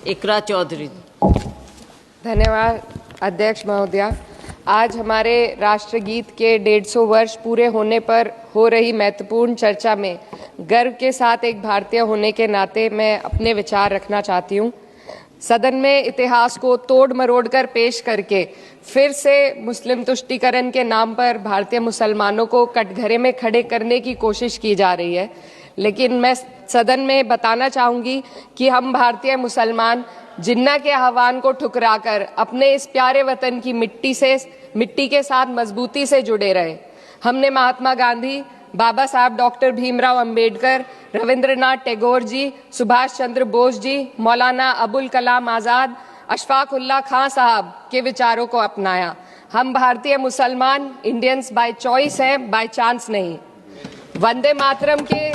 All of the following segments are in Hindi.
इकरा चौधरी। धन्यवाद अध्यक्ष महोदया। आज हमारे राष्ट्रगीत के 150 वर्ष पूरे होने पर हो रही महत्वपूर्ण चर्चा में गर्व के साथ एक भारतीय होने के नाते मैं अपने विचार रखना चाहती हूँ। सदन में इतिहास को तोड़ मरोड़ कर पेश करके फिर से मुस्लिम तुष्टीकरण के नाम पर भारतीय मुसलमानों को कटघरे में खड़े करने की कोशिश की जा रही है। लेकिन मैं सदन में बताना चाहूँगी कि हम भारतीय मुसलमान जिन्ना के आह्वान को ठुकराकर अपने इस प्यारे वतन की मिट्टी के साथ मजबूती से जुड़े रहे। हमने महात्मा गांधी, बाबा साहब डॉक्टर भीमराव अंबेडकर, रविंद्रनाथ टैगोर जी, सुभाष चंद्र बोस जी, मौलाना अबुल कलाम आज़ाद, अशफाक उल्लाह खां साहब के विचारों को अपनाया। हम भारतीय मुसलमान इंडियंस बाय चॉइस हैं, बाय चांस नहीं। वंदे मातरम के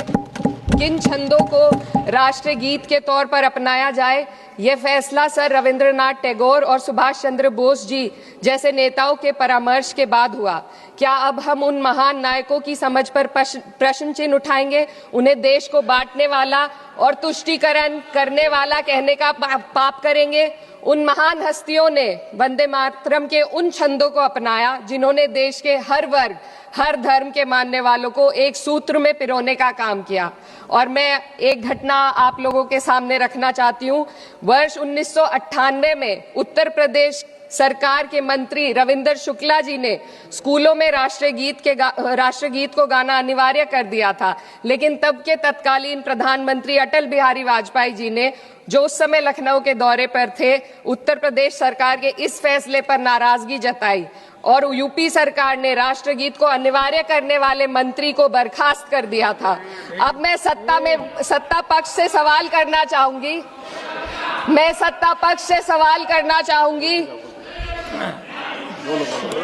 किन छंदों को राष्ट्रीय गीत के तौर पर अपनाया जाए, यह फैसला सर रविंद्रनाथ टैगोर और सुभाष चंद्र बोस जी जैसे नेताओं के परामर्श के बाद हुआ। क्या अब हम उन महान नायकों की समझ पर प्रश्न चिन्ह उठाएंगे? उन्हें देश को बांटने वाला और तुष्टीकरण करने वाला कहने का पाप करेंगे? उन महान हस्तियों ने वंदे मातरम के उन छंदों को अपनाया जिन्होंने देश के हर वर्ग, हर धर्म के मानने वालों को एक सूत्र में पिरोने का काम किया। और मैं एक घटना आप लोगों के सामने रखना चाहती हूँ। वर्ष 1998 में उत्तर प्रदेश सरकार के मंत्री रविंदर शुक्ला जी ने स्कूलों में राष्ट्रगीत को गाना अनिवार्य कर दिया था। लेकिन तब के तत्कालीन प्रधानमंत्री अटल बिहारी वाजपेयी जी ने, जो उस समय लखनऊ के दौरे पर थे, उत्तर प्रदेश सरकार के इस फैसले पर नाराजगी जताई और यूपी सरकार ने राष्ट्रगीत को अनिवार्य करने वाले मंत्री को बर्खास्त कर दिया था। अब मैं सत्ता पक्ष से सवाल करना चाहूंगी।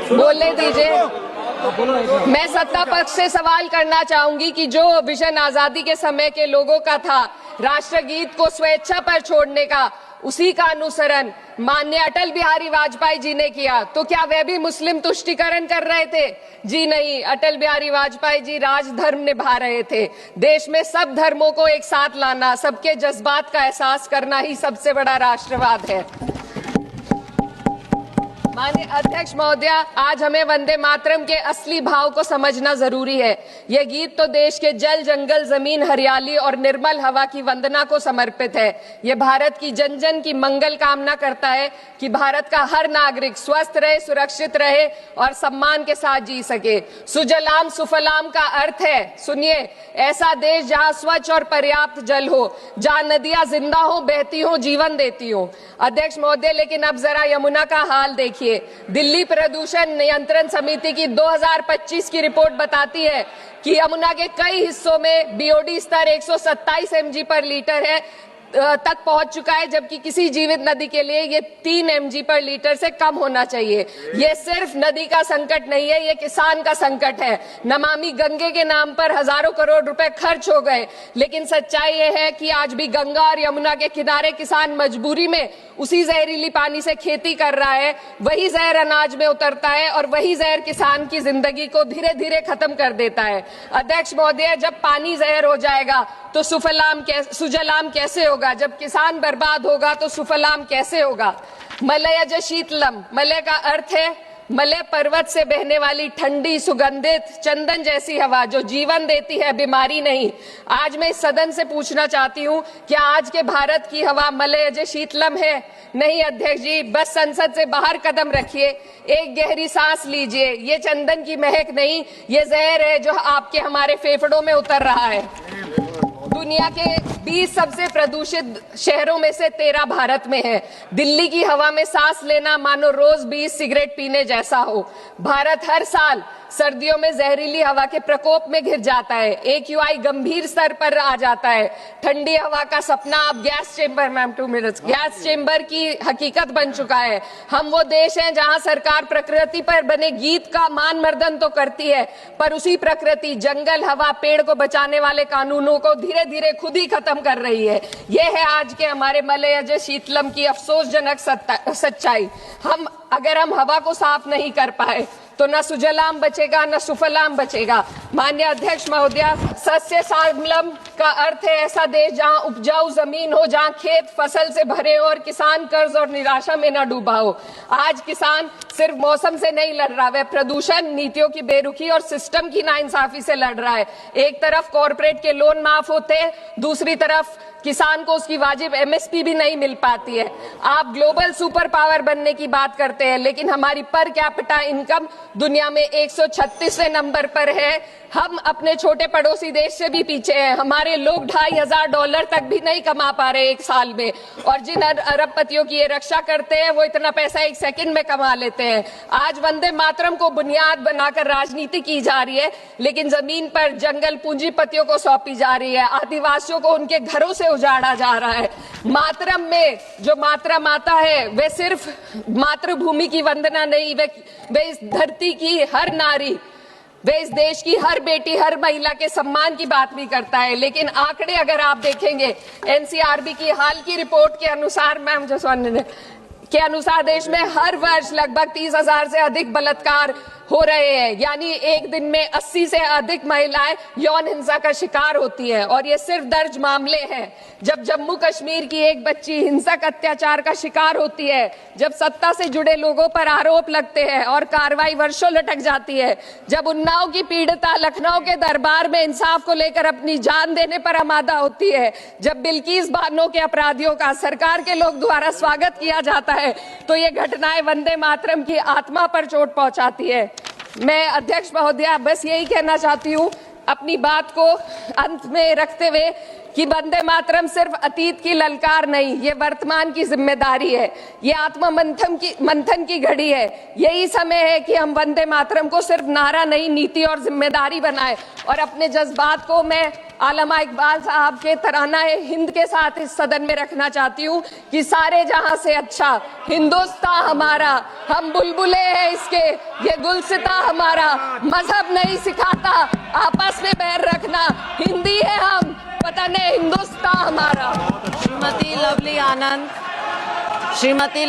बोलने दीजिए। मैं सत्ता पक्ष से सवाल करना चाहूंगी कि जो विजन आजादी के समय के लोगों का था राष्ट्रगीत को स्वेच्छा पर छोड़ने का, उसी का अनुसरण माननीय अटल बिहारी वाजपेयी जी ने किया, तो क्या वह भी मुस्लिम तुष्टीकरण कर रहे थे? जी नहीं, अटल बिहारी वाजपेयी जी राजधर्म निभा रहे थे। देश में सब धर्मों को एक साथ लाना, सबके जज्बात का एहसास करना ही सबसे बड़ा राष्ट्रवाद है। माननीय अध्यक्ष महोदया, आज हमें वंदे मातरम के असली भाव को समझना जरूरी है। यह गीत तो देश के जल, जंगल, जमीन, हरियाली और निर्मल हवा की वंदना को समर्पित है। यह भारत की जन जन की मंगल कामना करता है कि भारत का हर नागरिक स्वस्थ रहे, सुरक्षित रहे और सम्मान के साथ जी सके। सुजलाम सुफलाम का अर्थ है, सुनिए, ऐसा देश जहाँ स्वच्छ और पर्याप्त जल हो, जहाँ नदियां जिंदा हो, बहती हो, जीवन देती हो। अध्यक्ष महोदय, लेकिन अब जरा यमुना का हाल देखिए। दिल्ली प्रदूषण नियंत्रण समिति की 2025 की रिपोर्ट बताती है कि यमुना के कई हिस्सों में बीओडी स्तर 127 mg पर लीटर है तक पहुंच चुका है, जबकि किसी जीवित नदी के लिए ये 3 mg पर लीटर से कम होना चाहिए। ये सिर्फ नदी का संकट नहीं है, ये किसान का संकट है। नमामि गंगे के नाम पर हजारों करोड़ रुपए खर्च हो गए, लेकिन सच्चाई ये है कि आज भी गंगा और यमुना के किनारे किसान मजबूरी में उसी जहरीली पानी से खेती कर रहा है। वही जहर अनाज में उतरता है और वही जहर किसान की जिंदगी को धीरे धीरे खत्म कर देता है। अध्यक्ष महोदय, जब पानी जहर हो जाएगा तो सुजलाम कैसे होगा? जब किसान बर्बाद होगा तो सुफलाम कैसे होगा? मलयज शीतलम, मलय का अर्थ है मलय पर्वत से बहने वाली ठंडी, सुगंधित, चंदन जैसी हवा जो जीवन देती है, बीमारी नहीं। आज मैं इस सदन से पूछना चाहती हूँ, क्या आज के भारत की हवा मलयज शीतलम है? नहीं अध्यक्ष जी, बस संसद से बाहर कदम रखिए, एक गहरी सांस लीजिए। ये चंदन की महक नहीं, ये जहर है जो आपके हमारे फेफड़ों में उतर रहा है। दुनिया के 20 सबसे प्रदूषित शहरों में से 13 भारत में है। दिल्ली की हवा में सांस लेना मानो रोज 20 सिगरेट पीने जैसा हो। भारत हर साल सर्दियों में जहरीली हवा के प्रकोप में घिर जाता है। AQI गंभीर स्तर पर आ जाता है। ठंडी हवा का सपना अब गैस चेंबर की हकीकत बन चुका है। हम वो देश हैं जहां सरकार प्रकृति पर बने गीत का मान मर्दन तो करती है, पर उसी प्रकृति, जंगल, हवा, पेड़ को बचाने वाले कानूनों को धीरे धीरे खुद ही खत्म कर रही है। ये है आज के हमारे मलयज शीतलम की अफसोसजनक सच्चाई। अगर हम हवा को साफ नहीं कर पाए तो न सुजलाम बचेगा न सुफलाम बचेगा। माननीय अध्यक्ष महोदया, सस्य श्यामलम का अर्थ है ऐसा देश जहां उपजाऊ जमीन हो, जहां खेत फसल से भरे हो और किसान कर्ज और निराशा में न डूबा हो। आज किसान सिर्फ मौसम से नहीं लड़ रहा, वह प्रदूषण, नीतियों की बेरुखी और सिस्टम की नाइंसाफी से लड़ रहा है। एक तरफ कॉर्पोरेट के लोन माफ होते हैं, दूसरी तरफ किसान को उसकी वाजिब एमएसपी भी नहीं मिल पाती है। आप ग्लोबल सुपर पावर बनने की बात करते हैं, लेकिन हमारी पर कैपिटा इनकम दुनिया में 136वें नंबर पर है। हम अपने छोटे पड़ोसी देश से भी पीछे हैं। हमारे लोग $2,500 तक भी नहीं कमा पा रहे एक साल में, और जिन अरबपतियों की ये रक्षा करते हैं वो इतना पैसा एक सेकंड में कमा लेते हैं। आज वंदे मातरम को बुनियाद बनाकर राजनीति की जा रही है, लेकिन जमीन पर जंगल पूंजीपतियों को सौंपी जा रही है। आदिवासियों को उनके घरों से उजाड़ा जा रहा है। मातरम में जो मात्रा माता है वह सिर्फ मातृभूमि की वंदना नहीं, वे इस धरती की हर नारी, वे इस देश की हर बेटी, हर महिला के सम्मान की बात भी करता है। लेकिन आंकड़े अगर आप देखेंगे, एनसीआरबी की हाल की रिपोर्ट के अनुसार, मैम जसवंत के अनुसार देश में हर वर्ष लगभग 30,000 से अधिक बलात्कार हो रहे हैं। यानी एक दिन में 80 से अधिक महिलाएं यौन हिंसा का शिकार होती है, और ये सिर्फ दर्ज मामले हैं। जब जम्मू कश्मीर की एक बच्ची हिंसक अत्याचार का शिकार होती है, जब सत्ता से जुड़े लोगों पर आरोप लगते हैं और कार्रवाई वर्षों लटक जाती है, जब उन्नाव की पीड़िता लखनऊ के दरबार में इंसाफ को लेकर अपनी जान देने पर आमादा होती है, जब बिल्किस बानो के अपराधियों का सरकार के लोग द्वारा स्वागत किया जाता है, तो ये घटनाएं वंदे मातरम की आत्मा पर चोट पहुंचाती है। मैं अध्यक्ष महोदया बस यही कहना चाहती हूँ अपनी बात को अंत में रखते हुए कि वंदे मातरम सिर्फ अतीत की ललकार नहीं, ये वर्तमान की जिम्मेदारी है। ये आत्म मंथन की घड़ी है। यही समय है कि हम वंदे मातरम को सिर्फ नारा नहीं, नीति और जिम्मेदारी बनाएं। और अपने जज्बात को मैं आलमा इकबाल साहब के तराना हिंद के साथ इस सदन में रखना चाहती हूँ कि सारे जहां से अच्छा हिंदुस्तान हमारा, हम बुलबुले हैं इसके, ये गुलसिता हमारा, मजहब नहीं सिखाता आपस में बैर रखना, हिंदी है हम, वतन है हिंदुस्तान हमारा। श्रीमती लवली आनंद, श्रीमती